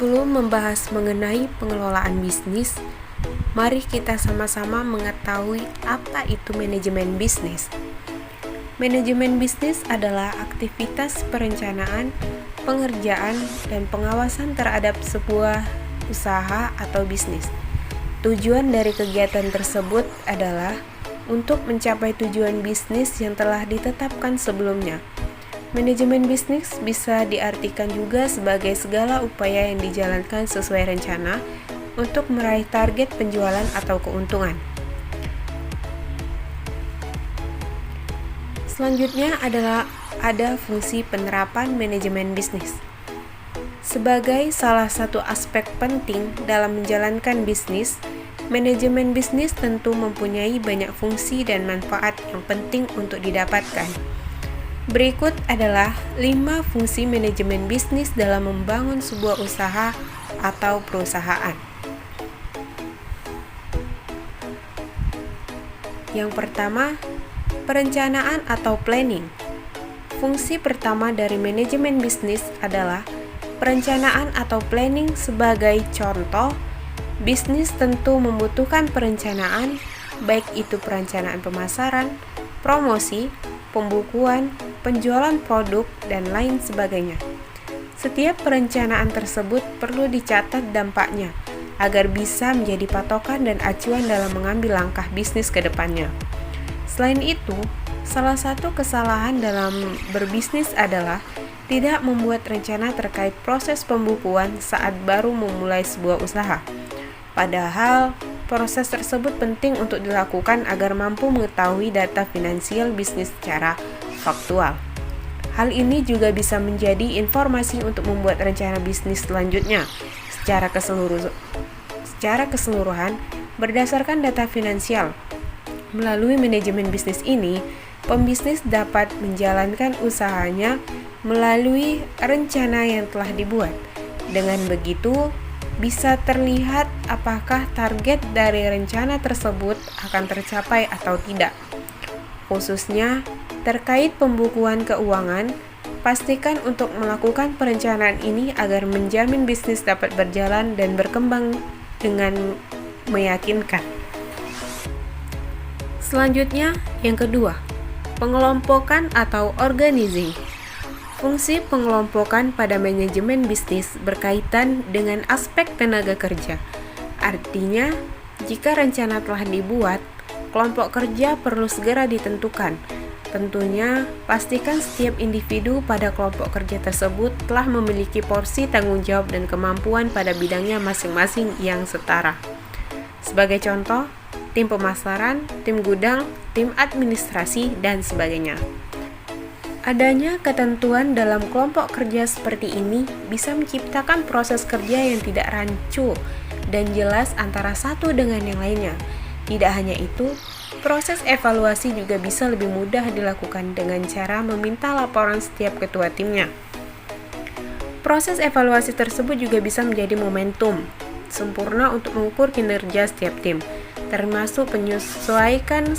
Sebelum membahas mengenai pengelolaan bisnis, mari kita sama-sama mengetahui apa itu manajemen bisnis. Manajemen bisnis adalah aktivitas perencanaan, pengerjaan, dan pengawasan terhadap sebuah usaha atau bisnis. Tujuan dari kegiatan tersebut adalah untuk mencapai tujuan bisnis yang telah ditetapkan sebelumnya. Manajemen bisnis bisa diartikan juga sebagai segala upaya yang dijalankan sesuai rencana untuk meraih target penjualan atau keuntungan. Selanjutnya ada fungsi penerapan manajemen bisnis. Sebagai salah satu aspek penting dalam menjalankan bisnis, manajemen bisnis tentu mempunyai banyak fungsi dan manfaat yang penting untuk didapatkan. Berikut adalah 5 fungsi manajemen bisnis dalam membangun sebuah usaha atau perusahaan. Yang pertama, perencanaan atau planning. Fungsi pertama dari manajemen bisnis adalah perencanaan atau planning. Sebagai contoh, bisnis tentu membutuhkan perencanaan, baik itu perencanaan pemasaran, promosi, pembukuan, penjualan produk, dan lain sebagainya. Setiap perencanaan tersebut perlu dicatat dampaknya agar bisa menjadi patokan dan acuan dalam mengambil langkah bisnis ke depannya. Selain itu, salah satu kesalahan dalam berbisnis adalah tidak membuat rencana terkait proses pembukuan saat baru memulai sebuah usaha. Padahal, proses tersebut penting untuk dilakukan agar mampu mengetahui data finansial bisnis secara faktual. Hal ini juga bisa menjadi informasi untuk membuat rencana bisnis selanjutnya secara keseluruhan berdasarkan data finansial. Melalui manajemen bisnis ini, pembisnis dapat menjalankan usahanya melalui rencana yang telah dibuat. Dengan begitu, bisa terlihat apakah target dari rencana tersebut akan tercapai atau tidak. Khususnya terkait pembukuan keuangan, pastikan untuk melakukan perencanaan ini agar menjamin bisnis dapat berjalan dan berkembang dengan meyakinkan. Selanjutnya, yang kedua, pengelompokan atau organizing. Fungsi pengelompokan pada manajemen bisnis berkaitan dengan aspek tenaga kerja. Artinya, jika rencana telah dibuat, kelompok kerja perlu segera ditentukan. Tentunya, pastikan setiap individu pada kelompok kerja tersebut telah memiliki porsi tanggung jawab dan kemampuan pada bidangnya masing-masing yang setara. Sebagai contoh, tim pemasaran, tim gudang, tim administrasi, dan sebagainya. Adanya ketentuan dalam kelompok kerja seperti ini bisa menciptakan proses kerja yang tidak rancu dan jelas antara satu dengan yang lainnya. Tidak hanya itu, proses evaluasi juga bisa lebih mudah dilakukan dengan cara meminta laporan setiap ketua timnya. Proses evaluasi tersebut juga bisa menjadi momentum sempurna untuk mengukur kinerja setiap tim, termasuk menyesuaikan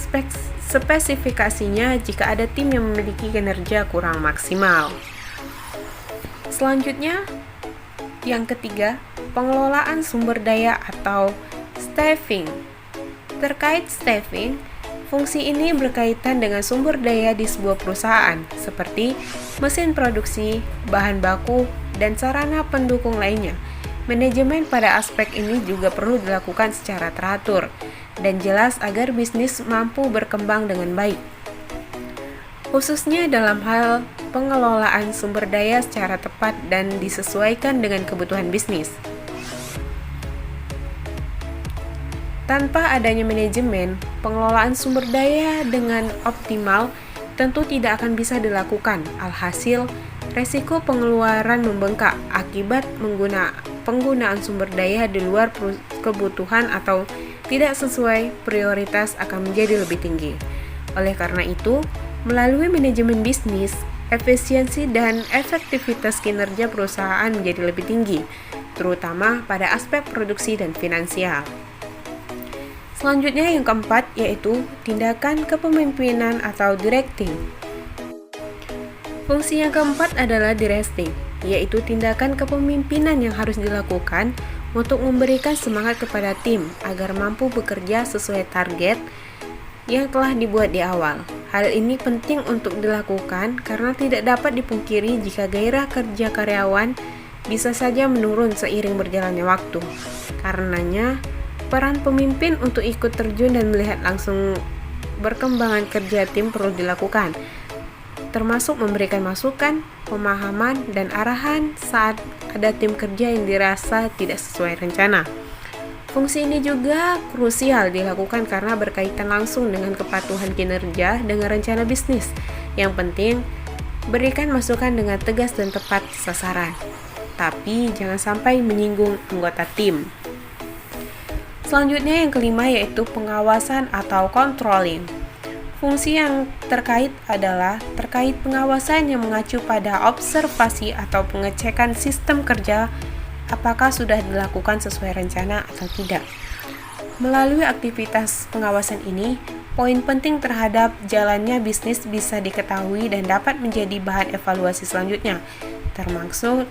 spesifikasinya jika ada tim yang memiliki kinerja kurang maksimal. Selanjutnya, yang ketiga, pengelolaan sumber daya atau staffing. Terkait staffing, fungsi ini berkaitan dengan sumber daya di sebuah perusahaan, seperti mesin produksi, bahan baku, dan sarana pendukung lainnya. Manajemen pada aspek ini juga perlu dilakukan secara teratur dan jelas agar bisnis mampu berkembang dengan baik, khususnya dalam hal pengelolaan sumber daya secara tepat dan disesuaikan dengan kebutuhan bisnis. Tanpa adanya manajemen, pengelolaan sumber daya dengan optimal tentu tidak akan bisa dilakukan. Alhasil, resiko pengeluaran membengkak akibat penggunaan sumber daya di luar kebutuhan atau tidak sesuai prioritas akan menjadi lebih tinggi. Oleh karena itu, melalui manajemen bisnis, efisiensi dan efektivitas kinerja perusahaan menjadi lebih tinggi, terutama pada aspek produksi dan finansial. Selanjutnya yang keempat yaitu tindakan kepemimpinan atau directing. Fungsi yang keempat adalah directing. yaitu tindakan kepemimpinan yang harus dilakukan untuk memberikan semangat kepada tim agar mampu bekerja sesuai target yang telah dibuat di awal. Hal ini penting untuk dilakukan karena tidak dapat dipungkiri jika gairah kerja karyawan bisa saja menurun seiring berjalannya waktu. Karenanya, peran pemimpin untuk ikut terjun dan melihat langsung perkembangan kerja tim perlu dilakukan, termasuk memberikan masukan, pemahaman, dan arahan saat ada tim kerja yang dirasa tidak sesuai rencana. Fungsi ini juga krusial dilakukan karena berkaitan langsung dengan kepatuhan kinerja dengan rencana bisnis. Yang penting, berikan masukan dengan tegas dan tepat sasaran, tapi jangan sampai menyinggung anggota tim. Selanjutnya yang kelima yaitu pengawasan atau controlling. Fungsi yang terkait adalah terkait pengawasan yang mengacu pada observasi atau pengecekan sistem kerja apakah sudah dilakukan sesuai rencana atau tidak. Melalui aktivitas pengawasan ini, poin penting terhadap jalannya bisnis bisa diketahui dan dapat menjadi bahan evaluasi selanjutnya, termasuk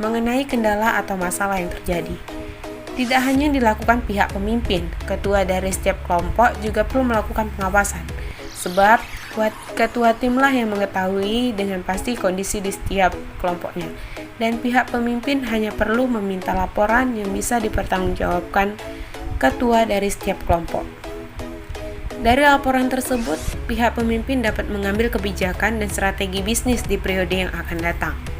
mengenai kendala atau masalah yang terjadi. Tidak hanya dilakukan pihak pemimpin, ketua dari setiap kelompok juga perlu melakukan pengawasan. Sebab ketua timlah yang mengetahui dengan pasti kondisi di setiap kelompoknya. Dan pihak pemimpin hanya perlu meminta laporan yang bisa dipertanggungjawabkan ketua dari setiap kelompok. Dari laporan tersebut, pihak pemimpin dapat mengambil kebijakan dan strategi bisnis di periode yang akan datang.